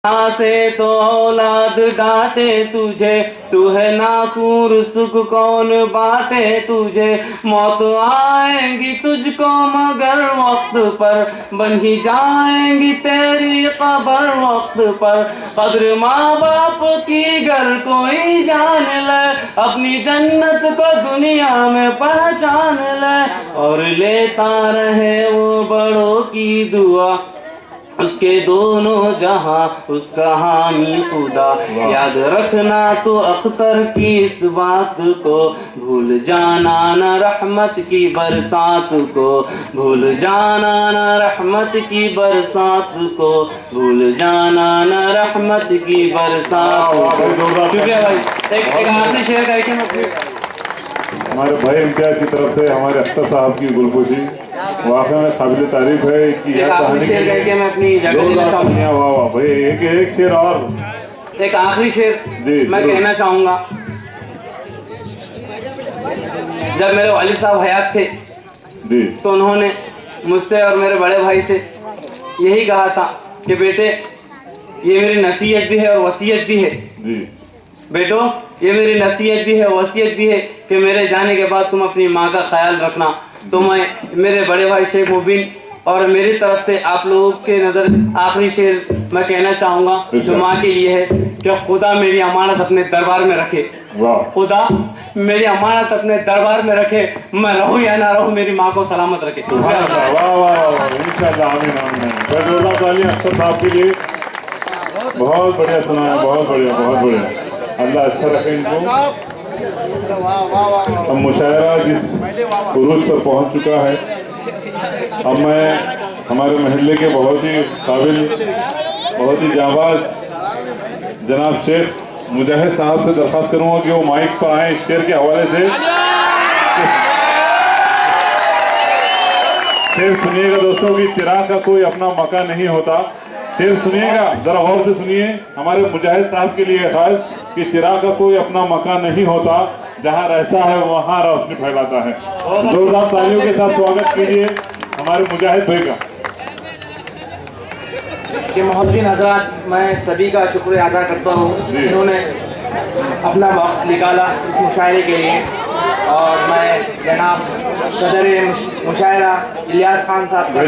से तो औलाद डांटे तुझे, तू है नासूर सुख कौन बांटे तुझे। मौत आएंगी तुझको मगर वक्त पर, बन ही जाएंगी तेरी कब्र वक्त पर। कद्र माँ बाप की घर कोई जान ले, अपनी जन्नत को दुनिया में पहचान ले। और लेता रहे वो बड़ों की दुआ, उसके दोनों जहां उसका हामी खुदा। याद रखना तो अख्तर की इस बात को, भूल जाना न रहमत की बरसात को। भूल जाना न रहमत की बरसात को, भूल जाना न रहमत की बरसात को। शुक्रिया भाई। एक आखिरी शेर करके हमारे भाई इम्तियाज की तरफ से हमारे अख्तर साहब की गुलपोशी वाकई में काबिल तारीफ है कि एक आखिरी शेर करके मैं अपनी जगह वाह वाह भाई, एक शेर और एक आखिरी शेर मैं कहना चाहूँगा। जब मेरे वालिद साहब हयात थे जी, तो उन्होंने मुझसे और मेरे बड़े भाई से यही कहा था कि बेटे ये मेरी नसीहत भी है और वसीयत भी है जी। बेटो ये मेरी नसीहत भी है वसीयत भी है कि मेरे जाने के बाद तुम अपनी माँ का ख्याल रखना। तो मैं मेरे बड़े भाई शेख मुबीन और मेरी तरफ से आप लोगों के नज़र आखिरी शेर मैं कहना चाहूँगा जो माँ के लिए है कि खुदा मेरी अमानत अपने दरबार में रखे। खुदा मेरी अमानत अपने दरबार में रखे, मैं रहूँ या ना रहूँ मेरी माँ को सलामत रखे। वाह वाह, इंशाअल्लाह आमीन आमीन। अख्तर साहब के लिए बहुत बढ़िया सुनाया, बहुत बढ़िया बहुत बढ़िया। अल्लाह अच्छा रखे इनको। अब मुशायरा जिस उरूज पर पहुंच चुका है, अब मैं हमारे महल्ले के बहुत ही काबिल बहुत ही जाबाज जनाब शेख मुजाहिद साहब से दरख्वास्त करूंगा कि वो माइक पर आए इस शेर के हवाले से। शेर सुनिएगा दोस्तों कि चिराग का कोई अपना मकान नहीं होता। शेर सुनिएगा, जरा गौर से सुनिए। हमारे मुजाहिद साहब के लिए खास कि चिराग का कोई अपना मकान नहीं होता, जहां रहता है वहां रोशनी फैलाता है। जोरदार तालियों के साथ स्वागत कीजिए हमारे मुजाहिद भाई का। कि मोहब्बतीन हजरात, मैं सभी का शुक्रिया अदा करता हूँ जिन्होंने अपना वक्त निकाला इस मुशायरे के लिए। और मैं जनाब सदर मुशायरा इलियास खान साहब का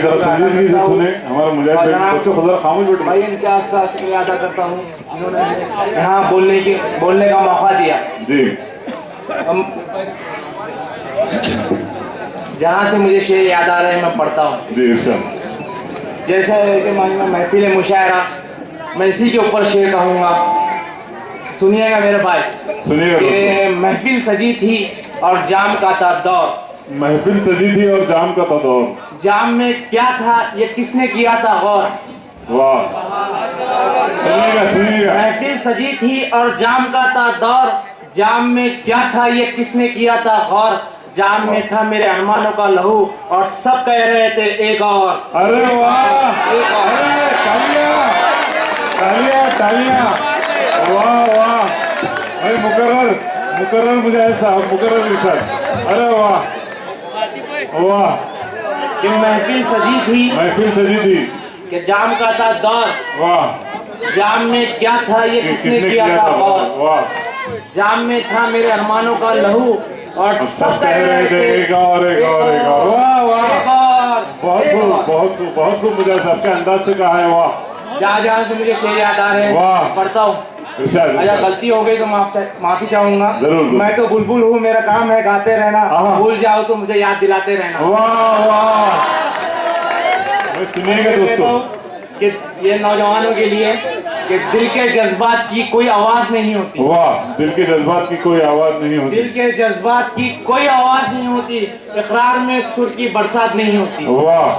भाई इम्तियाज का शुक्रिया अदा करता हूँ जिन्होंने यहाँ बोलने का मौका दिया। जहाँ से मुझे शेर याद आ रहे हैं मैं पढ़ता हूँ। जैसा है कि महफिल मुशायरा, मैं इसी के ऊपर शेर कहूँगा। सुनिएगा मेरे भाई, सुनिएगा। महफिल सजी थी और जाम का था दौर। महफिल सजी थी और जाम का था दौर। जाम में क्या था ये किसने किया था गौर। वाह, सुनिएगा सुनिएगा। महफिल सजी थी और जाम का था दौर, जाम में क्या था ये किसने किया था गौर। जाम में था मेरे अरमानों का लहू और सब कह रहे थे एक और। अरे वाह, एक और। तालियां तालियां तालियां, वाह वाह भाई। मुकर्रर मुजाहिद साहब, मुकर्रर इरशाद। अरे वाह वाह। कि महफिल सजी थी कि जाम का था दौर। वाह। जाम में क्या था ये किसने किया था गौर। वाह। जाम में था मेरे अरमानों का लहू और सब कह रहे थे एक और एक और एक और। वाह वाह, बहुत खूब मुजाहिद साहब के अंदाज से कहा है। वाह, जहाँ से मुझे शेर याद आ रहे हैं पढ़ता हूँ। अच्छा गलती हो गई तो माफी चाहूंगा। मैं तो बुलबुल हूँ, मेरा काम है गाते रहना, भूल जाओ तो मुझे याद दिलाते रहना। वाह वाह, सुनिएगा दोस्तों कि ये नौजवानों के लिए कि दिल के जज्बात की कोई आवाज नहीं होती। वाह, दिल के जज्बात की कोई आवाज नहीं होती। दिल के जज्बात की कोई आवाज नहीं होती, इकरार में सुर की बरसात नहीं होती। वाह,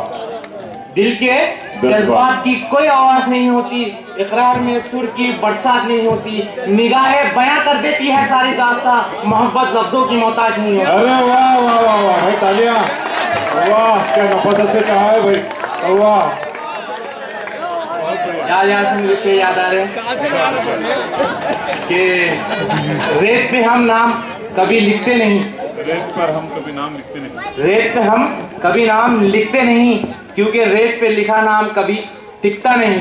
दिल के जज्बात की कोई आवाज नहीं होती, इकरार में सुर की बरसात नहीं होती। निगाहें बयां कर देती है सारी दास्तां, मोहब्बत लफ्जों की मोहताज नहीं होती। अरे वाह वाह वाह वाह भाई, तालियां। वाह, क्या नफासत से कहा है भाई। वाह, जहाँ से मुझे शेर याद आ रहे हैं कि रेत पे हम नाम कभी लिखते नहीं। रेत पर हम कभी नाम लिखते नहीं। रेत पे हम कभी नाम लिखते नहीं, क्योंकि रेत पे लिखा नाम कभी टिकता नहीं।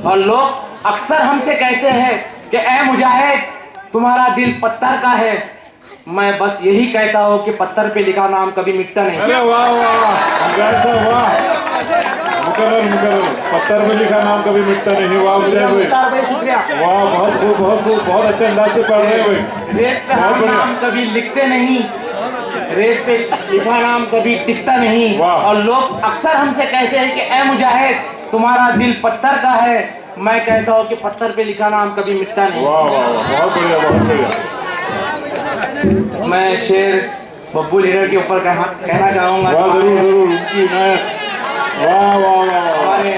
और लोग अक्सर हमसे कहते हैं कि ए मुजाहिद, तुम्हारा दिल पत्थर का है। मैं बस यही कहता हूँ कि पत्थर पे लिखा नाम कभी मिटता नहीं। अरे वाह वाह मुजाहिद साहब वाह, मुकर्रर पत्थर पे लिखा नाम कभी मिटता नहीं। वाह मुजाहिद भाई, शुक्रिया। वाह बहुत खूब बहुत खूब, बहुत अच्छे अंदाज से पढ़ रहे हैं भाई। रेत पे हम नाम कभी लिखते नहीं, रेत पे लिखा नाम कभी टिकता नहीं। वाह। और लोग अक्सर हमसे कहते हैं कि ए मुजाहिद, तुम्हारा दिल पत्थर का है। मैं कहता हूँ कि पत्थर पे लिखा नाम कभी मिटता नहीं। वाह वाह बहुत बढ़िया बहुत बढ़िया। मैं शेर बब्बू लीडर के ऊपर कहना चाहूंगा। वाह जरूर जरूर उनकी मैं वाह वाह वाह हमारे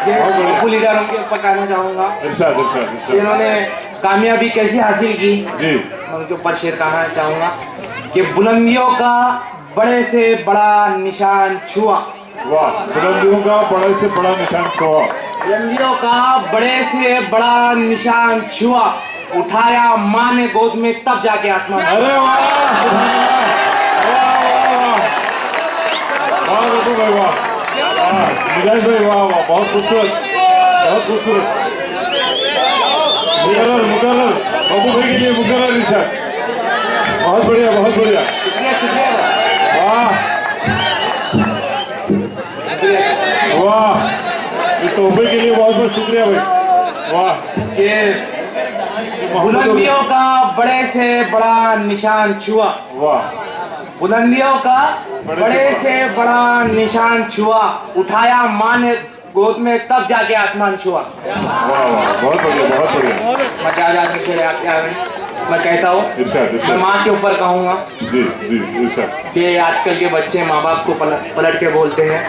ये बब्बू लीडर उनके ऊपर कहना चाहूंगा। इरशाद इरशाद इरशाद। इन्होंने कामयाबी कैसे हासिल की, जी मैं उनके ऊपर शेर कहना चाहूंगा कि बुलंदियों का बड़े से बड़ा निशान छुआ। वाह बुलंदियों का बड़े से बड़ा निशान छुआ। बुलंदियों का बड़े से बड़ा निशान छुआ, उठाया माँ ने गोद में तब जाके आसमान। अरे वाह वाह वाह वाह बब्बू भाई वाह, मुजाहिद भाई वाह वाह बहुत खूबसूरत बहुत खूबसूरत। मुकर्रर मुकर्रर बब्बू भाई के लिए मुकर्रर इरशाद। बहुत बढ़िया बहुत बढ़िया। शुक्रिया शुक्रिया वाह शुक्रिया। वाह इस तोहफे के लिए बहुत बहुत शुक्रिया भाई। वाह ये बुलंदियों का बड़े से बड़ा निशान छुआ। वाह बुलंदियों का बड़े से बड़ा निशान छुआ, उठाया माँ ने गोद में तब जाके आसमान छुआ। वाह वाह बहुत बढ़िया बहुत बढ़िया। मैं क्या जाकर फिर मैं कहता हूँ, इरशाद मैं इरशाद। माँ के ऊपर कहूँगा जी जी इरशाद। कि आजकल के बच्चे माँ बाप को पलट के बोलते हैं।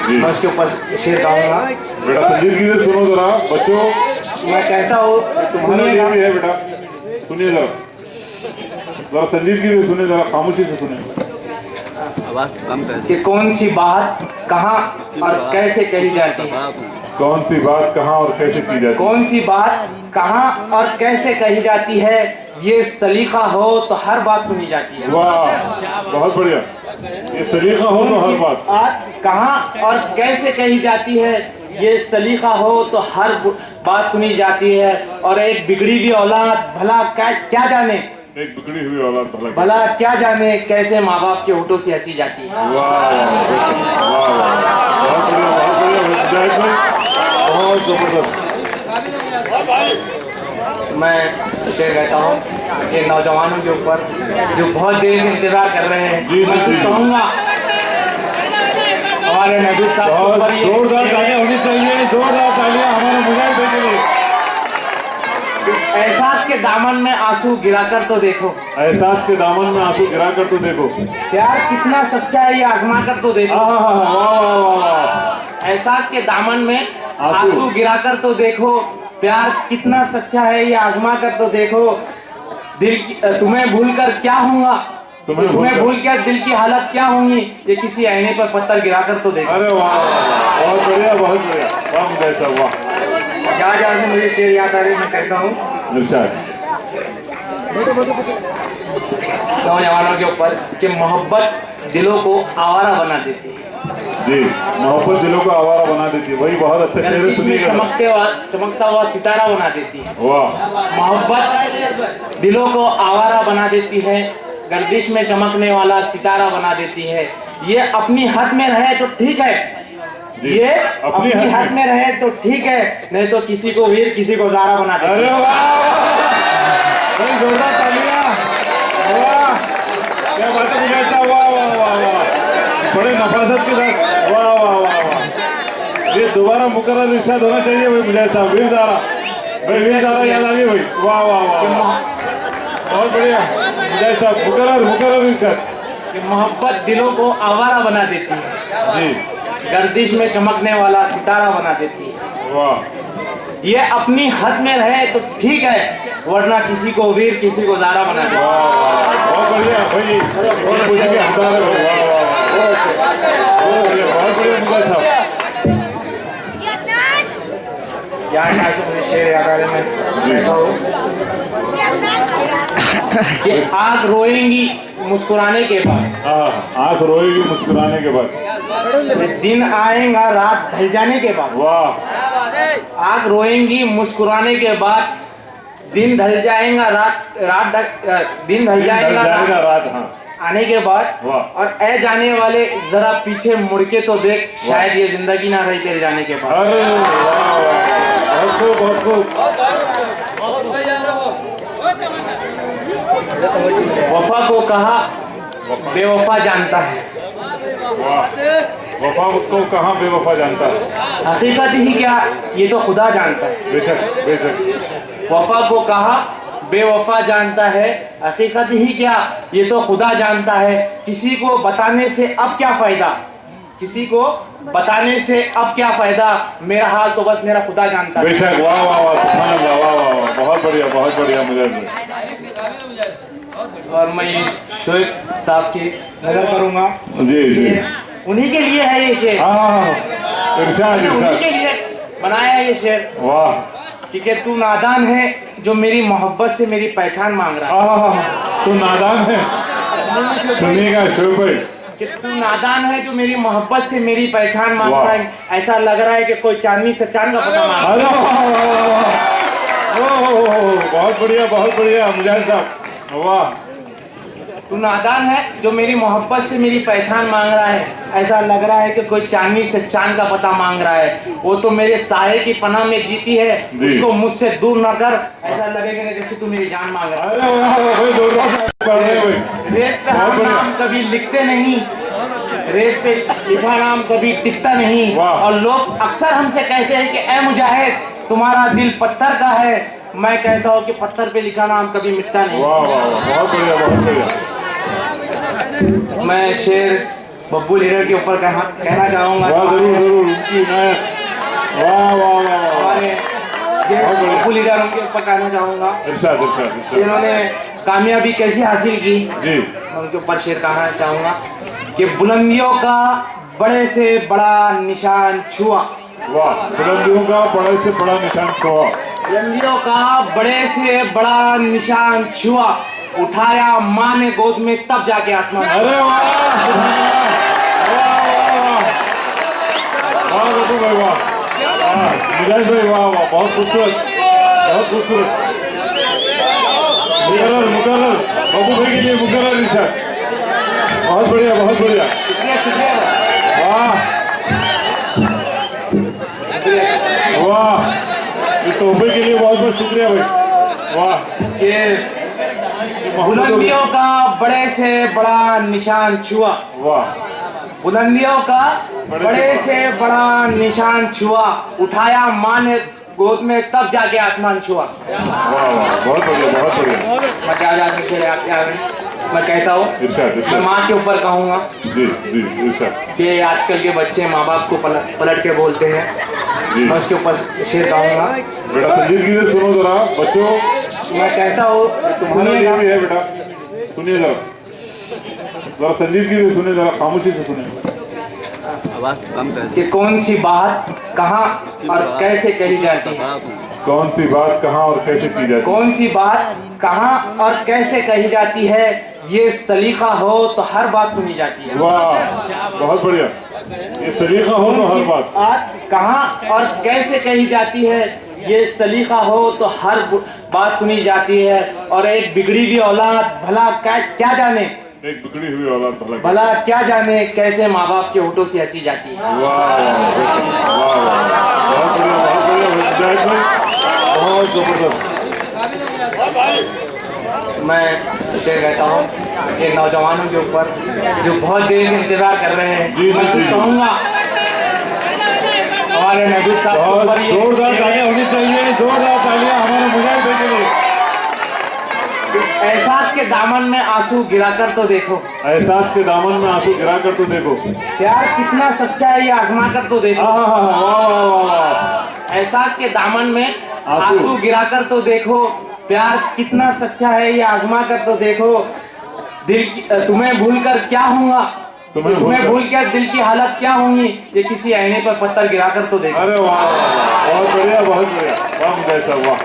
जी मैं उसके ऊपर शेर कहूँगा। बेटा संजीदगी से सुनो जरा बच्चों, मैं कहता हूँ, तुम्हारा ये भी है बेटा, सुनिए जरा जरा संजीदगी से सुनिए, जरा खामोशी से सुनिए। आवाज कम कर। कि कौन सी बात कहाँ और कैसे कही जाती है। कौन सी बात कहाँ और कैसे की जाती है। कौन सी बात कहाँ और कैसे कही जाती है, ये सलीका हो तो हर बात सुनी जाती है। वाह बहुत बढ़िया। ये सलीका हो तो हर बात कहाँ और कैसे कही जाती है, ये सलीका हो तो हर बात सुनी जाती है। और एक बिगड़ी हुई औलाद भला क्या जाने, एक बिगड़ी हुई औलाद भला क्या जाने कैसे माँ बाप के होठों से हंसी जाती है। वाह वाह वाह बहुत बढ़िया मुजाहिद भाई बहुत जबरदस्त। मैं शेर कहता हूँ कि नौजवानों के ऊपर जो बहुत देर से इंतजार कर रहे हैं, जी, मैं जी, कुछ जी। कहूँगा। हमारे महबूब साहब के बहुत ऊपर ये जोरदार तालियां होनी चाहिए, जोरदार तालियां हमारे मुजाहिद भाई के लिए। एहसास के दामन में आंसू गिराकर तो देखो, एहसास के दामन में आंसू गिरा कर तो देखो। प्यार कितना सच्चा है ये आजमा कर तो देखो। वाह वाह वाह वाह। एहसास के दामन में आंसू आंसू गिराकर तो देखो, प्यार कितना सच्चा है ये आजमा कर तो देखो। दिल की तुम्हें भूलकर क्या होगा, तुम्हें भूल कर दिल की हालत क्या होंगी, ये किसी आईने पर पत्थर गिराकर तो देखो। अरे वाह बहुत बढ़िया बहुत बढ़िया। वाह मुजाहिद साहब वाह। जहाँ जहाँ से मुझे शेर याद आ रहे मैं कहता हूँ इरशाद। नौजवानों के ऊपर कि मोहब्बत दिलों को आवारा बना देती है। जी मोहब्बत दिलों को आवारा बना देती है, वही बहुत अच्छा शेर है, गर्दिश में सुनिएगा। चमकता हुआ सितारा बना देती है। वाह मोहब्बत दिलों को आवारा बना देती है, गर्दिश में चमकने वाला सितारा बना देती है। ये अपनी हद में रहे तो ठीक है, जी, ये अपनी हद में रहे तो ठीक है, नहीं तो किसी को वीर किसी को ज़ारा बना देती अरे है। वाह जोरदार तालियां। वाह क्या बात है मुजाहिद साहब। वाह वाह वाह वाह बड़े नफासत के साथ। वाह वाह वाह वाह। ये दोबारा मुकर्रर इरशाद होना चाहिए भाई मुजाहिद साहब। वीर ज़ारा भाई, वीर ज़ारा याद आ गई भाई। वाह वाह वाह बहुत बढ़िया मुजाहिद साहब। मुकर्रर मुकर्रर इरशाद। कि मोहब्बत दिलों को आवारा बना देती है, जी गर्दिश में चमकने वाला सितारा बना देती है। वाह ये अपनी हद में रहे तो ठीक है, वरना किसी को वीर किसी को ज़ारा बना देती है। बहुत बढ़िया भाई, बहुत बढ़िया हकदार है भाई। वाह वाह बहुत बढ़िया बहुत बढ़िया मुजाहिद साहब। यहाँ से मुझे शेर याद आ रहे मैं कहता हूँ कि आग रोएंगी मुस्कुराने के बाद, आँख रोएगी मुस्कुराने के बाद, दिन आएगा रात ढल जाने के बाद। वाह आग रोएंगी मुस्कुराने के बाद, दिन ढल जाएगा दिन ढल जाएगा रात। हाँ आने के बाद। वाह। और ए जाने वाले जरा पीछे मुड़ के तो देख, शायद ये जिंदगी ना रही तेरे जाने के बाद। अरे वाह वाह, बहुत खूब बहुत खूब। वफा को कहा बेवफा जानता है, वफा को कहाँ बेवफा जानता है। हकीकत ही क्या ये तो खुदा जानता है। बेशक बेशक। वफा को कहा बेवफा जानता है, हकीकत ही क्या ये तो खुदा जानता है। किसी को बताने से अब क्या फायदा, किसी को बताने से अब क्या फायदा, मेरा हाल तो बस मेरा खुदा जानता है। बेशक। वाह वाह वाह, सुभान अल्लाह, वाह वाह वाह, बहुत बढ़िया बहुत बढ़िया। मुझे और मैं ये शोएब साहब की नजर करूंगा। जी जी, उन्हीं के लिए है ये शेर, हाँ इरशाद उन्हीं इरशाद। के लिए बनाया है ये शेर। वाह। क्योंकि तू नादान है जो मेरी मोहब्बत से मेरी पहचान मांग रहा है। तू नादान है, सुनिएगा शोएब भाई, कि तू नादान है जो मेरी मोहब्बत से मेरी पहचान मांग वाह। रहा है। ऐसा लग रहा है कि कोई चांदनी से चांद का पता मांग रहा है। अरे वाह वाह वाह वाह, ओह बहुत बढ़िया मुजाहिद साहब, वाह। तू नादान है जो मेरी मोहब्बत से मेरी पहचान मांग रहा है। ऐसा लग रहा है कि कोई चांदनी से चांद का पता मांग रहा है। वो तो मेरे साये की पनाह में जीती है, जी। उसको मुझसे दूर न कर। ऐसा लगेगा ना जैसे तू मेरी जान मांग रहा है। अरे वाह भाई, जोरदार से पढ़ रहे हैं भाई। रेत पे हम नाम कभी लिखते नहीं, रेत पे लिखा नाम कभी टिकता नहीं। वाह। और लोग अक्सर हमसे कहते हैं कि ए मुजाहिद तुम्हारा दिल पत्थर का है। मैं कहता हूँ कि पत्थर पे लिखा नाम कभी मिटता नहीं। वाह वाह वाह, बहुत बढ़िया बहुत बढ़िया। मैं शेर बब्बू लीडर के ऊपर कहना चाहूंगा। वाह जरूर जरूर, उनकी मैं वाह वाह वाह, हमारे बब्बू लीडर उनके ऊपर कहना चाहूंगा। इरशाद इरशाद इरशाद। इन्होंने कामयाबी कैसे हासिल की, जी मैं उनके ऊपर शेर कहना चाहूंगा कि बुलंदियों का बड़े से बड़ा निशान छुआ। वाह, बुलंदियों का बड़े से बड़ा निशान छुआ। बुलंदियों का बड़े से बड़ा निशान छुआ, उठाया माँ ने गोद में तब जाके आसमान। अरे वाह वाह वाह वाह गप्पू भाई, वाह मुजाहिद भाई, वाह वाह, बहुत खूबसूरत बहुत खूबसूरत। मुकर्रर गप्पू भाई के लिए मुकर्रर इरशाद, बहुत बढ़िया बहुत बढ़िया। शुक्रिया शुक्रिया वाह वाह, इस तोहफे के लिए बहुत बहुत शुक्रिया भाई। वाह, ये बुलंदियों का बड़े से बड़ा निशान छुआ। वाह, बुलंदियों का बड़े से बड़ा निशान छुआ, उठाया माँ ने गोद में तब जाके आसमान छुआ। वाह वाह, बहुत बढ़िया बहुत बढ़िया। मैं क्या जा सकते आप क्या मैं कहता हूँ, इरशाद मैं इरशाद। माँ के ऊपर कहूँगा जी जी इरशाद। कि आजकल के बच्चे माँ बाप को पलट के बोलते हैं। जी मैं उसके ऊपर शेर कहूँगा। बेटा संजीदगी से सुनो जरा बच्चों, मैं कहता हूँ सुनना ये तुम्हारे भी है बेटा, सुनिए जरा जरा संजीदगी से सुनिए, जरा खामोशी से सुनिए। आवाज कम कर कि कौन सी बात कहाँ और कैसे कही जाती है, कौन सी बात कहाँ और कैसे की जाती है। कौन सी बात कहाँ और कैसे कही जाती है, ये सलीका हो तो हर बात सुनी जाती है। वाह बहुत बढ़िया, ये सलीका हो तो हर बात कहाँ और कैसे कही जाती है, ये सलीका हो तो हर बात सुनी जाती है। और एक बिगड़ी हुई औलाद भला क्या जाने, एक बिगड़ी हुई औलाद भला क्या जाने कैसे माँ बाप के होठों से हंसी जाती है। वाह वाह वाह, बहुत बढ़िया मुजाहिद भाई, बहुत जबरदस्त। मैं कहता हूँ कि नौजवानों के ऊपर जो बहुत देर से इंतजार कर रहे हैं, जी, मैं जी, कुछ जी। कहूँगा हमारे महबूब साहब के बहुत ऊपर ये- जोरदार तालियां होनी चाहिए, जोरदार तालियां हमारे मुजाहिद भाई के लिए। एहसास के दामन में आंसू गिराकर तो देखो, एहसास के दामन में आंसू गिरा कर तो देखो। प्यार कितना सच्चा है ये आजमा कर तो देखो। वाह वाह वाह वाह, एहसास के दामन में आंसू। आंसू गिराकर तो देखो, प्यार कितना सच्चा है ये आजमा कर तो देखो। दिल की तुम्हें भूलकर क्या होगा, तुम्हें भूल कर दिल की हालत क्या होंगी, ये किसी आईने पर पत्थर गिराकर तो देखो। अरे वाह बहुत बढ़िया बहुत बढ़िया, वाह मुजाहिद साहब वाह।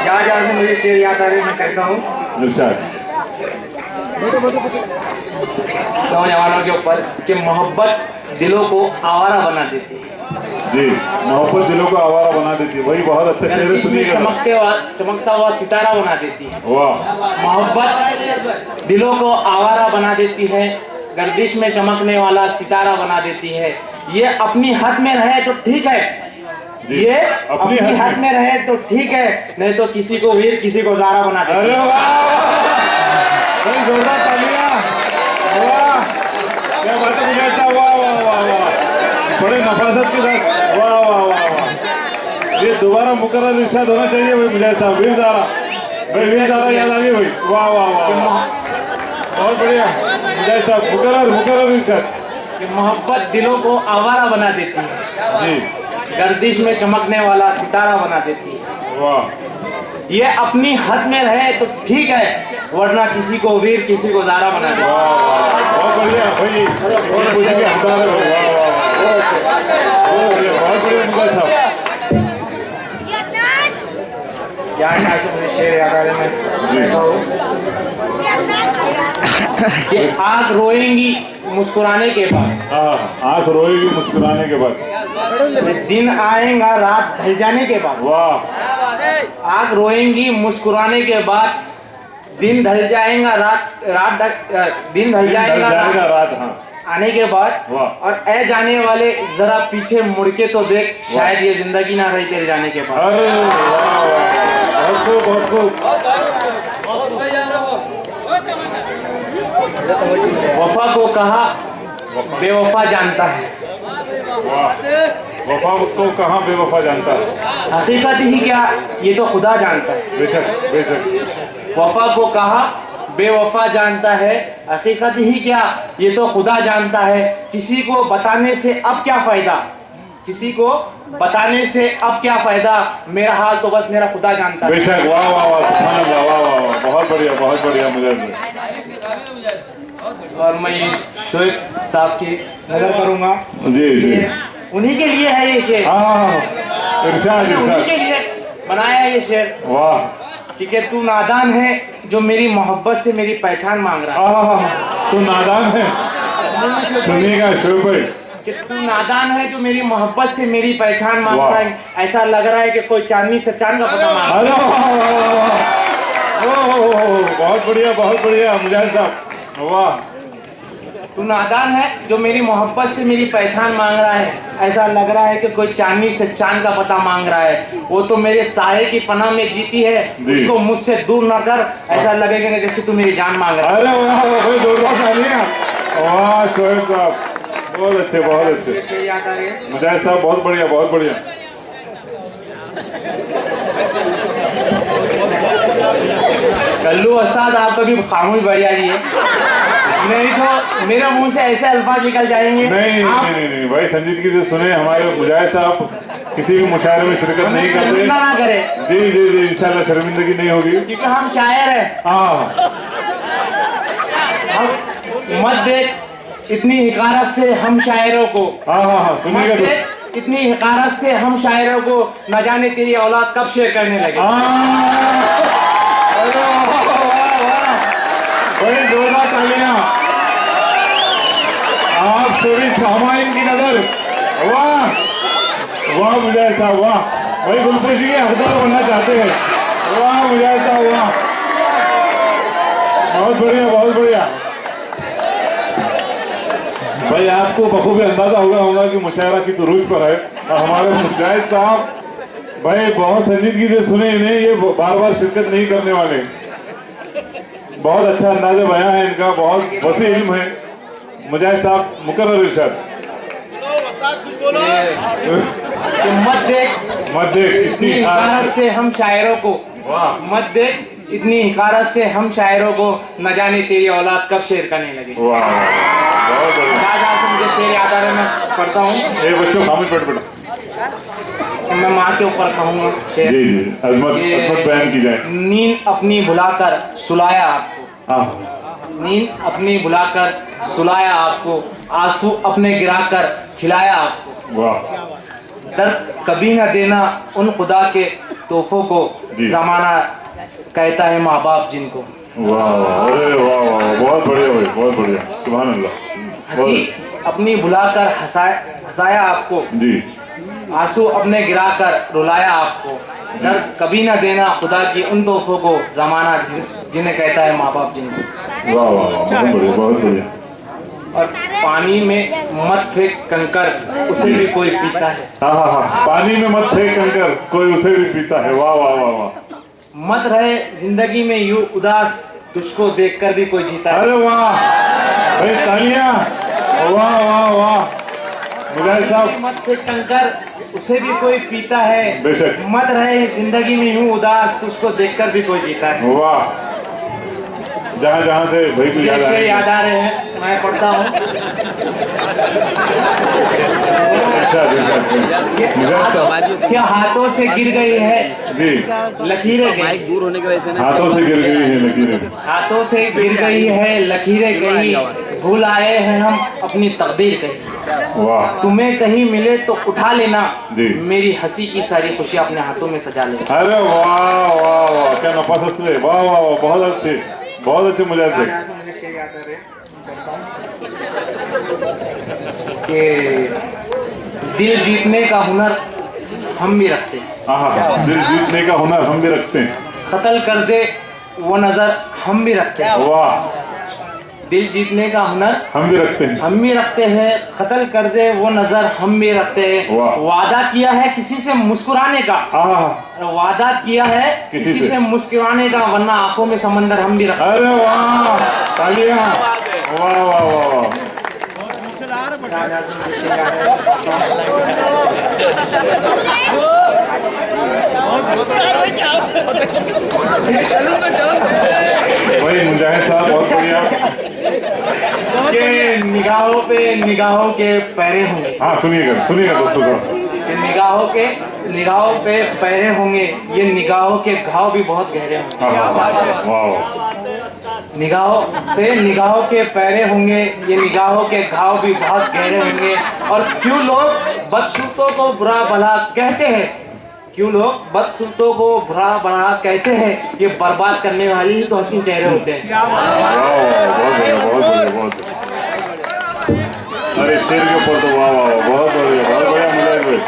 जहाँ जहाँ से मुझे शेर याद आ रहे मैं कहता हूँ इरशाद। नौजवानों के ऊपर कि मोहब्बत दिलों को आवारा बना देती है। जी, मोहब्बत दिलों को आवारा बना देती है, वही बहुत अच्छा शेर है, गर्दिश में सुनिएगा। चमकता हुआ सितारा बना देती है। वाह, मोहब्बत दिलों को आवारा बना देती है, गर्दिश में चमकने वाला सितारा बना देती है। ये अपनी हद में रहे तो ठीक है, जी, ये अपनी हद में रहे तो ठीक है, नहीं तो किसी को वीर किसी को ज़ारा बना देती अरे है। वाह, भाई जोरदार तालियां, वाह, क्या बात है मुझे ऐसा, वाह वाह वाह वाह, बड़े नफासत के साथ, वाह वाह वाह वाह, ये दोबारा मुकर्रर इरशाद होना चाहिए भाई मुझे ऐसा, वीर ज़ारा, भाई वीर ज़ारा याद आ गई भाई, वाह वाह वाह, बहुत बढ़िया, मुझे ऐसा मुकर्रर इरशाद। कि मोहब्बत दिलों को आवारा बना देती है, जी, गर्दिश में चमकने वाला सितारा बना देती है। वाह, ये अपनी हद में रहे तो ठीक है, वरना किसी को वीर किसी को ज़ारा बना देती है। बहुत बढ़िया भाई, बहुत बढ़िया हकदार है भाई, वाह वाह वाह, बहुत बढ़िया मुझे साहब। क्या से मुझे शेर याद आ रहे कि आग रोएंगी मुस्कुराने के बाद, हाँ, आँख रोएगी मुस्कुराने के बाद, दिन आएगा रात ढल जाने के बाद। वाह, आग रोएंगी मुस्कुराने के बाद, दिन ढल जाएगा दिन ढल जाएगा जाएगा रात, हाँ, आने के बाद। वाह। और ए जाने वाले जरा पीछे मुड़ के तो देख, शायद ये जिंदगी ना रही तेरे जाने के बाद। अरे वाह वाह, बहुत खूब बहुत खूब, वफा को कहा बेवफा जानता है, वाह, वफा को कहाँ बेवफा जानता है, हकीकत ही क्या ये तो खुदा जानता है। बेशक बेशक, वफा को कहा बेवफा जानता है, हकीकत ही क्या ये तो खुदा जानता है। किसी को बताने से अब क्या फायदा, किसी को बताने से अब क्या फायदा, मेरा हाल तो बस मेरा खुदा जानता है। बेशक, वाह वाह वाह, सुभान अल्लाह, वाह वाह वाह, बहुत बढ़िया मुझे। और मैं ये शोएब साहब की नजर करूंगा, जी जी, उन्हीं के लिए है ये शेर, हाँ, इरशाद उन्हीं इरशाद, के लिए बनाया है ये शेर। वाह, ठीक है, तू नादान है जो मेरी मोहब्बत से मेरी पहचान मांग रहा है। तू नादान है, सुनिएगा शोएब भाई, कि तू नादान है जो मेरी मोहब्बत से मेरी पहचान मांग वाह। रहा है, ऐसा लग रहा है कि कोई चांदनी से चांद का पता मांग रहा है। अरे वाह वाह वाह, ओह, बहुत बढ़िया मुजाहिद साहब, वाह, तू नादान है जो मेरी मोहब्बत से मेरी पहचान मांग रहा है, ऐसा लग रहा है कि कोई चांदनी से चांद का पता मांग रहा है। वो तो मेरे साये की पनाह में जीती है, जी। उसको मुझसे दूर ना कर, ऐसा लगेगा कि जैसे तू मेरी जान मांग रहा है। अरे वाह भाई, जोरदार तालियां, वाह शोएब साहब, बहुत अच्छे, शेर याद आ रही है? मुजाहिद साहब बहुत बढ़िया, कल्लू उस्ताद आप कभी खामोश बैठ जाइए, नहीं तो मेरे मुंह से ऐसे अल्फाज निकल जाएंगे। नहीं भाई, संजीदगी से सुने, हमारे मुजाहिद साहब किसी भी मुशायरे में शिरकत नहीं करते, शर्मिंदा ना करे, जी इंशाल्लाह शर्मिंदगी नहीं होगी, क्योंकि हम शायर हैं। हाँ, मत देख इतनी हिकारत से हम शायरों को, हाँ, सुनिएगा मत तो, देख इतनी हिकारत से हम शायरों को, न जाने तेरी औलाद कब शेर करने लगे। अरे वाह, बड़ी जोरदार तालियां, आप सभी सामाइन की नजर, वाह मुजाहिद साहब, वाह, भाई गुलपोशी के हकदार बनना चाहते हैं, वाह मुजाहिद साहब, वाह, बहुत बढ़िया भाई, आपको बखूबी अंदाजा होगा कि मुशायरा किस उरूज पर है, और हमारे मुजाहिद साहब भाई बहुत संजीदगी से सुने इन्हें, ये बार शिरकत नहीं करने वाले, बहुत अच्छा अंदाज़ा बयां है इनका, बहुत वसी इल्म है। मुजाहिद साहब मुकर्रर इरशाद, मत देख इतनी हिकारत से हम शायरों को, वाह, मत देख इतनी हिकारत से हम शायरों को, न जाने तेरी औलाद कब शेर करने लगे। वाह, बहुत बढ़िया, मुझे शेर याद आ रहा है, मैं पढ़ता हूँ। बच्चों खामोश बैठ बेटा, मैं माँ के ऊपर कहूँगा शेर। जी अजमत बयान की जाए। नींद अपनी भुलाकर सुलाया आपको, नींद अपनी भुलाकर सुलाया आपको, आंसू अपने गिराकर खिलाया आपको, वाह, दर्द कभी न देना उन खुदा के तोहफों को, जमाना कहता है माँ बाप जिनको। वाह, अरे वाह, बहुत बढ़िया भाई, बहुत बढ़िया, सुभान अल्लाह। हंसी अपनी भुलाकर हंसाया आपको, जी, आंसू अपने गिराकर रुलाया आपको, दर्द कभी ना देना खुदा की उन तोहफों को, जमाना जिन्हें कहता है माँ बाप जिनको। वाह वाह वाह, बहुत बढ़िया बहुत बढ़िया। और पानी में मत फेंक कंकर, उसे भी कोई पीता है। हाँ हाँ हाँ, पानी में मत फेंक कंकर, कोई उसे भी पीता है। वाह वाह वाह वाह। मत रहे जिंदगी में यूं उदास, तुझको देखकर भी कोई जीता है। अरे वाह भाई, तालियां। वाह वाह वाह मुजाहिद साहब। मत फेंक कंकर, उसे भी कोई पीता है। बेशक। मत रहे जिंदगी में यूं उदास, तुझको देखकर भी कोई जीता है। वाह, जहाँ जहाँ से भाई को याद जैसे याद आ रहे हैं, मैं पढ़ता हूँ। अच्छा क्या हाथों से गिर गई है जी, लकीरें गई, माइक दूर होने की वजह से ना हाथों से गिर गई है लकीरें। हाथों से गिर गई है लकीरें गई, भूल आए हैं हम अपनी तकदीर गई। वाह, तुम्हें कहीं मिले तो उठा लेना, जी। मेरी हंसी की सारी खुशियाँ अपने हाथों में सजा लेना। अरे वाह वाह वाह, क्या नफासत से। वाह वाह वाह, बहुत अच्छे बहुत अच्छे मुजाहिद भाई। कि दिल जीतने का हुनर हम भी रखते हैं, हाँ, दिल जीतने का हुनर हम भी रखते हैं। कत्ल कर दे वो नजर हम भी रखते हैं। वाह, दिल जीतने का हुनर हम भी रखते हैं। हम भी रखते हैं, कत्ल कर दे वो नजर हम भी रखते हैं। वाह। वादा किया है किसी से मुस्कुराने का, हाँ, वादा किया है किसी किसी से से मुस्कुराने का, वरना आंखों में समंदर हम भी रखते हैं। अरे वाह, तालियां। वाह वाह वाह वाह। वही मुजाहिद साहब, बहुत बढ़िया। के निगाहों के पैरे होंगे। हाँ, सुनिएगा सुनिएगा दोस्तों थोड़ा। कि निगाहों पे पैरे होंगे, ये निगाहों के घाव भी बहुत गहरे होंगे। हाँ, वाह, निगाहों के पैरे होंगे, ये निगाहों के घाव भी बहुत गहरे होंगे। और क्यों लोग बदसूरतों को बुरा भला कहते हैं, क्यों लोग बदसूरतों को बुरा भला कहते हैं, ये बर्बाद करने वाले ही तो हसीन चेहरे होते हैं। बहुत बढ़िया बहुत बढ़िया बहुत बढ़िया। अरे शेर के ऊपर तो वाह वाह, बहुत बढ़िया मुजाहिद भाई।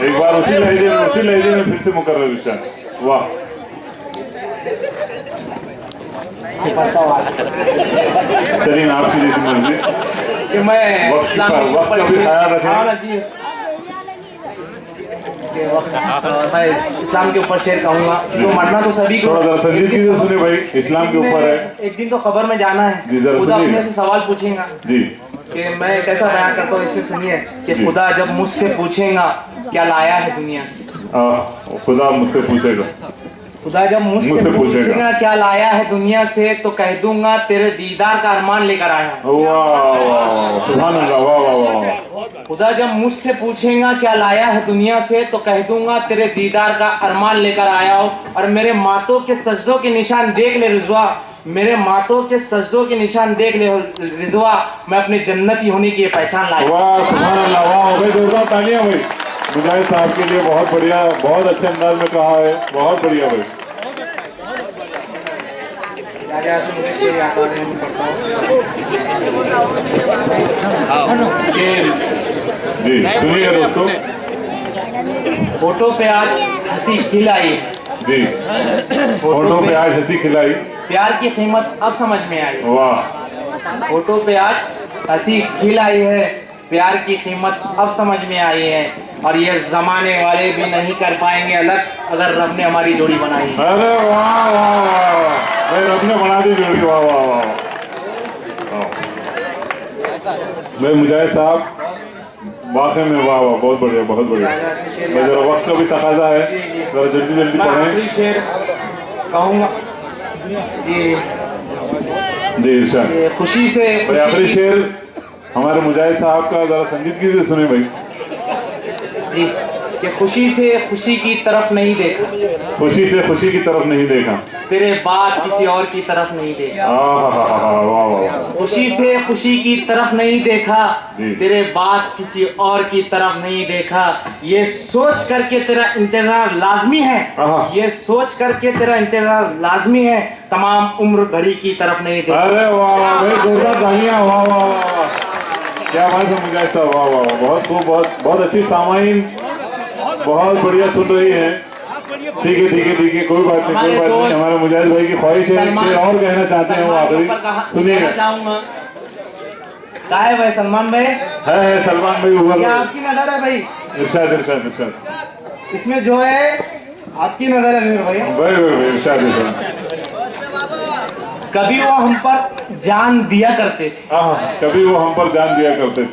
एक बार उसी लहजे में फिर से मुकर्रर इरशाद। वाह, चलिए आपकी जैसी मर्जी कि मैं वक्त का भी ख्याल रखें। हाँ ना जी, मैं इस्लाम के ऊपर शेर कहूँगा। तो मरना तो सभी को, थोड़ा जरा संजीदगी से सुने भाई, इस्लाम के ऊपर है। एक दिन तो खबर में जाना है, जी, जरा खुदा सुनिए। अपने से सवाल पूछेगा जी कि मैं कैसा बयान करता हूँ, इसमें सुनिए कि जी। खुदा जब मुझसे पूछेगा क्या लाया है दुनिया से, खुदा मुझसे पूछेगा, खुदा जब मुझसे पूछेगा क्या लाया है दुनिया से, तो कह दूंगा तेरे दीदार का अरमान लेकर आया हूँ। वाह वाह, सुभान अल्लाह, वाह वाह वाह। खुदा जब मुझसे पूछेगा क्या लाया है दुनिया से, तो कह दूंगा तेरे दीदार का अरमान लेकर आया हूँ। और मेरे मातों के सजदों के निशान देख ले रिजवा, मेरे मातों के सजदों के निशान देख ले रिजवा, मैं अपने जन्नती होने की ये पहचान लाया। वाह सुभान अल्लाह, वाह भाई, जोरदार तालियां भाई मुजाहिद साहब के लिए। बहुत बढ़िया, बहुत अच्छे अंदाज में कहा है, बहुत बढ़िया भाई। जी सुनिए दोस्तों, फोटो पे आज हंसी खिलाई, जी फोटो पे आज हंसी खिलाई, प्यार की कीमत अब समझ में आई। वाह, फोटो पे आज हंसी खिलाई है, प्यार की कीमत अब समझ में आई है। और ये जमाने वाले भी नहीं कर पाएंगे अलग, अगर रब ने हमारी जोड़ी बनाई है। अरे वाह वाह वाह भाई, रब ने बना दी जोड़ी। वाह वाह वाह भाई मुजाहिद साहब, वाकई में वाह वाह, बहुत बढ़िया बहुत बढ़िया। मैं जरा वक्त का भी तकाजा है, जरा जल्दी जल्दी मैं पढ़ें। आखिरी शेर कहूँगा जी, जी इरशाद ये खुशी से भाई, आखिरी शेर हमारे मुजाहिद साहब का, जरा संजीदगी से सुने भाई। जी, कि खुशी से खुशी की तरफ नहीं देखा, खुशी से खुशी की तरफ नहीं देखा, तेरे बाद किसी और की तरफ नहीं देखा। वाह वाह, खुशी से खुशी की तरफ नहीं देखा, जी। तेरे बाद किसी और की तरफ नहीं देखा। ये सोच करके तेरा इंतजार लाजमी है, ये सोच करके तेरा इंतजार लाजमी है, तमाम उम्र घड़ी की तरफ नहीं देखा। अरे वाह वाह भाई, जोरदार तालियां। वाह वाह वाह, क्या बात है मुजाहिद साहब, वाह वाह, बहुत खूब, बहुत अच्छी सामाइन, बहुत बढ़िया सुन रही है। ठीक है ठीक है ठीक है, कोई बात नहीं कोई बात नहीं। हमारे मुजाहिद भाई की ख्वाहिश है, शेर और कहना चाहते हैं वो आखिरी सुनिएगा। चाहूंगा क्या है भाई सलमान भाई? है सलमान भाई ऊपर। क्या आपकी नजर है भाई? इरशाद इरशाद इरशाद। इसमें जो है आपकी नजर है भाई। भाई इरशाद इरशाद। कभी वो हम पर जान दिया करते थे। हाँ, कभी वो हम पर जान दिया करते थे।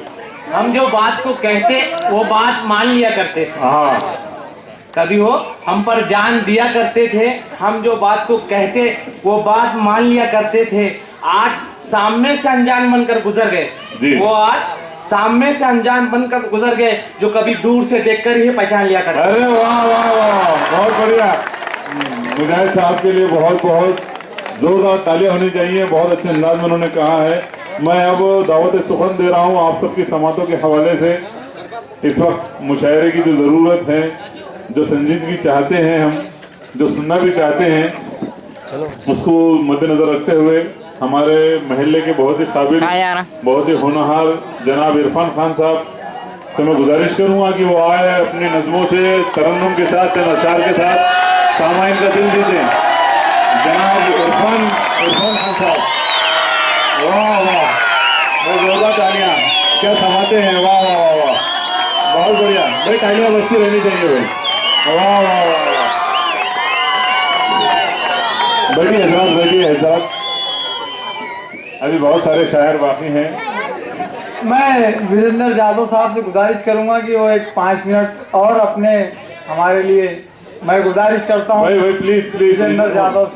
हम जो बात को कहते वो बात मान लिया करते थे। हाँ, कभी वो हम पर जान दिया करते थे, हम जो बात को कहते वो बात मान लिया करते थे। आज सामने से अनजान बनकर गुजर गए, वो आज सामने से अनजान बनकर गुजर गए, जो कभी दूर से देखकर ही पहचान लिया करते। अरे वाह वाह वाह, बहुत बढ़िया। मुजाहिद साहब के लिए बहुत बहुत जोरदार तालियां होनी चाहिए, बहुत अच्छे अंदाज में उन्होंने कहा है। मैं अब दावत सुखन दे रहा हूँ आप सबकी समातों के हवाले से। इस वक्त मुशायरे की जो ज़रूरत है, जो संजीदगी चाहते हैं हम, जो सुनना भी चाहते हैं, उसको मद्देनजर रखते हुए हमारे महल्ले के बहुत ही काबिल, बहुत ही होनहार जनाब इरफान खान साहब से मैं गुजारिश करूँगा कि वो आए अपनी नज़मों से, तरन्नुम के साथ, चंद अशार के साथ सामाइन का दिल जीतें। जनाब इरफान खान साहब, वाह वाह, बहुत जोरदार तालियां, क्या समाते हैं, वाह वाह वाह वाह, बहुत बढ़िया भाई, तालियां बजती रहनी चाहिए भाई, वाह वाह वाह वाह। बैठिए हजरात, बैठिए हजरात, अभी बहुत सारे शायर बाकी हैं। मैं वीरेंद्र यादव साहब से गुजारिश करूंगा कि वो एक 5 मिनट और अपने हमारे लिए, मैं गुजारिश करता हूँ। भाई please please, Virendra Yadav,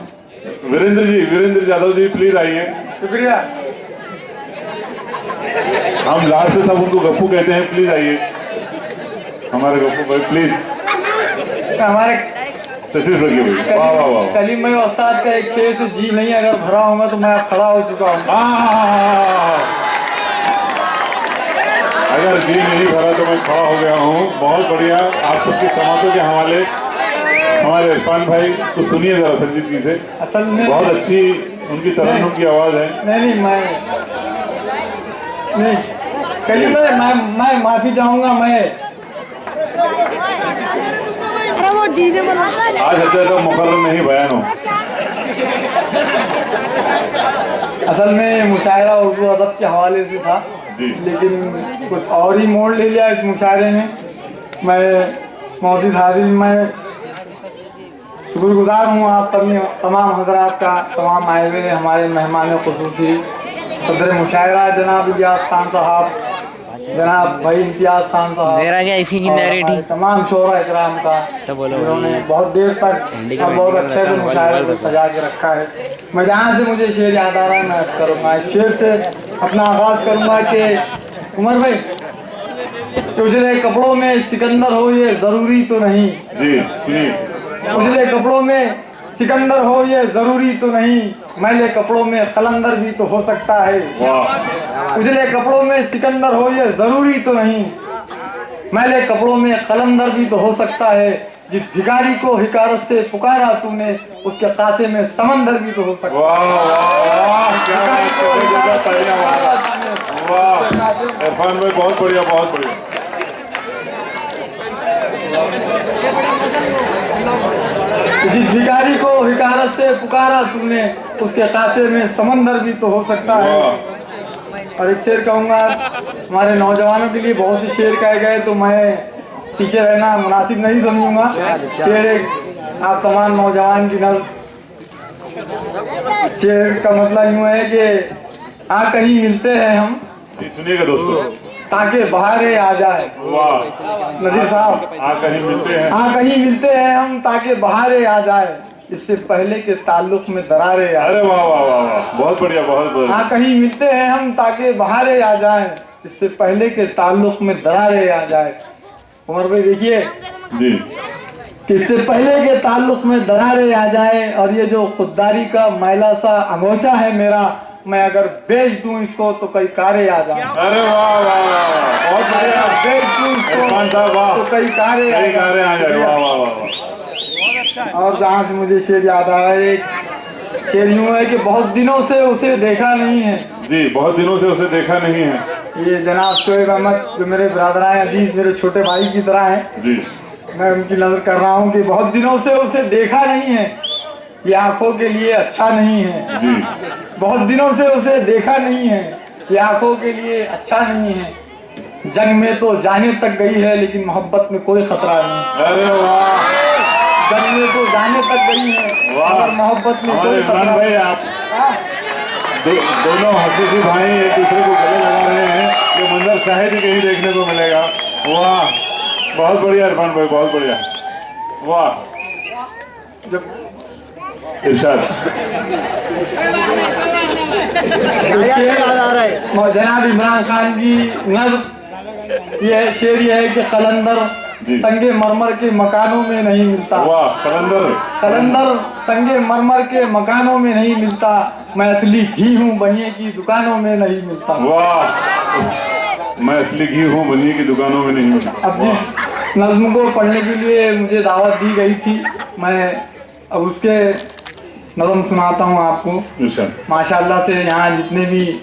Virendra Yadav ji please आइए। शुक्रिया। हम लाल से सब उनको गप्पू कहते हैं, प्लीज आइए हमारे गप्पू भाई, प्लीज हमारे तशरीफ रखिए भाई, वाह वाह वाह। कलीम भाई उस्ताद का एक शेर से जी नहीं अगर भरा होगा तो मैं अब खड़ा हो चुका हूँ। अगर जी नहीं भरा तो मैं खड़ा हो गया हूँ। बहुत बढ़िया, आप सबकी समातों के हवाले हमारे इरफान भाई को सुनिए जरा संजीदगी से। असल में बहुत अच्छी उनकी तरन्नुम की आवाज़ है। नहीं कलीम भाई, मैं माफी चाहूंगा। मैं आज तो मुकर्रर नहीं बयान हो। असल में मुशायरा उर्दू अदब के हवाले से था जी, लेकिन कुछ और ही मोड़ ले लिया इस मुशायरे ने। मैं मौजूद हाजिर, मैं शुक्रगुजार हूँ आप तमाम हजरात का, तमाम आए हुए हमारे मेहमान खुसूसी सदर मुशायरा जनाब इलियास खान साहब, जनाब भाई इम्तियाज़ खान साहब, मेरा क्या इसी की नैरेटिव, तमाम शोरा इकराम का, जिन्होंने बहुत देर तक बहुत अच्छे से मुशायरे को सजा के रखा है। मैं जहाँ से मुझे शेर याद आ रहा है मैं अर्ज करूँगा। इस शेर से अपना आगाज़ करूँगा कि उमर भाई, उजले कपड़ों में सिकंदर हो ये ज़रूरी तो नहीं। जी सुनिए। उजले कपड़ों में सिकंदर हो ये ज़रूरी तो नहीं, मैले कपड़ों में कलंदर भी तो हो सकता है। उजले कपड़ों में सिकंदर हो ये ज़रूरी तो नहीं, मैले कपड़ों में कलंदर भी तो हो सकता है। जिस भिखारी को हिकारत से पुकारा तूने, उसके कासे में समंदर भी तो हो सकता है। वाह वाह वाह, क्या बात है, वाह इरफान भाई, बहुत बढ़िया बहुत बढ़िया। जिस भिखारी को हिकारत से पुकारा तूने, उसके कासे में समंदर भी तो हो सकता है। और एक शेर कहूँगा, हमारे नौजवानों के लिए बहुत से शेर कहे गए तो मैं पीछे रहना मुनासिब नहीं समझूंगा। शेर एक आप तमाम नौजवान की नज़र, शेर का मतलब यूँ है कि कहीं मिलते हैं हम, सुनिएगा दोस्तों, ताकि बहारें आ जाए। वाह नजीर साहब, कहीं मिलते हैं, कहीं मिलते हैं हम ताकि बहारें आ जाए, इससे पहले के ताल्लुक में दरारें आ। अरे वाह वाह वाह वाह, बहुत बढ़िया बहुत बढ़िया। कहीं मिलते हैं हम ताकि बहारें आ जाए, इससे पहले के ताल्लुक में दरारें आ जाए। उमर भाई देखिए जी, कि इससे पहले के ताल्लुक में दरारें आ जाए, और ये जो खुददारी का मैला सा अंगोछा है मेरा, मैं अगर बेच दूं इसको तो कई कारे आ जाए। अरे वाह वाह वाह, बहुत बढ़िया, बेच दूं इसको वाह, तो कई कारे आ जाए। वाह वाह वाह। और जहाँ से मुझे शेर याद आ रहा है, एक शेर यूँ है कि बहुत दिनों से उसे देखा नहीं है। जी, बहुत दिनों से उसे देखा नहीं है, ये जनाब शोएब अहमद जो मेरे ब्रादरान अजीज मेरे छोटे भाई की तरह हैं, जी मैं उनकी नजर कर रहा हूँ कि बहुत दिनों से उसे देखा नहीं है, ये आंखों के लिए अच्छा नहीं है। जी बहुत दिनों से उसे देखा नहीं है, ये आंखों के लिए अच्छा नहीं है। जंग में तो जाने तक गई है लेकिन मोहब्बत में कोई खतरा नहीं। अरे वाह, जंग में तो जाने तक गई है वाह। और मोहब्बत में हमारे कोई इमरान खतरा भाई नहीं। आप हाँ। दोनों हकीकी भाई एक दूसरे को गले लगा रहे हैं, ये मंजर शायद ही कहीं देखने को मिलेगा। वाह, बहुत बढ़िया इरफान भाई, बहुत बढ़िया। वाह, जब इरशाद। जनाब इमरान खान की नज़्म ये शेर ये है कि कलंदर जी। संगे मरमर के मकानों में नहीं मिलता। वाह, कलंदर। कलंदर संगे मरमर के मकानों में नहीं मिलता, मैं असली घी हूँ बनिए की दुकानों में नहीं मिलता। वाह, मैं असली घी हूँ बनिए की दुकानों में नहीं मिलता। अब जिस नज़्म को पढ़ने के लिए मुझे दावत दी गई थी, मैं अब उसके नज़्म सुनाता हूँ आपको। इरशाद। माशाल्लाह से यहाँ जितने भी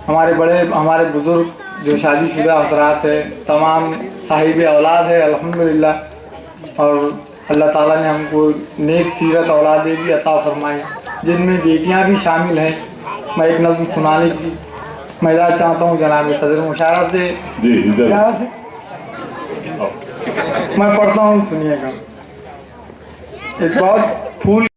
हमारे बड़े हमारे बुजुर्ग जो शादीशुदा हजरात है, तमाम साहिब औलाद है अल्हम्दुलिल्लाह, और अल्लाह ताला ने हमको नेक सीरत औलादे भी अता फरमाई, जिनमें बेटियां भी शामिल हैं। मैं एक नज़्म सुनाने की मैं इजाज़त चाहता हूँ जनाब सदर मुशारा से। जी इजाज़त। मैं पढ़ता हूँ, सुनिएगा। एक बहुत फूल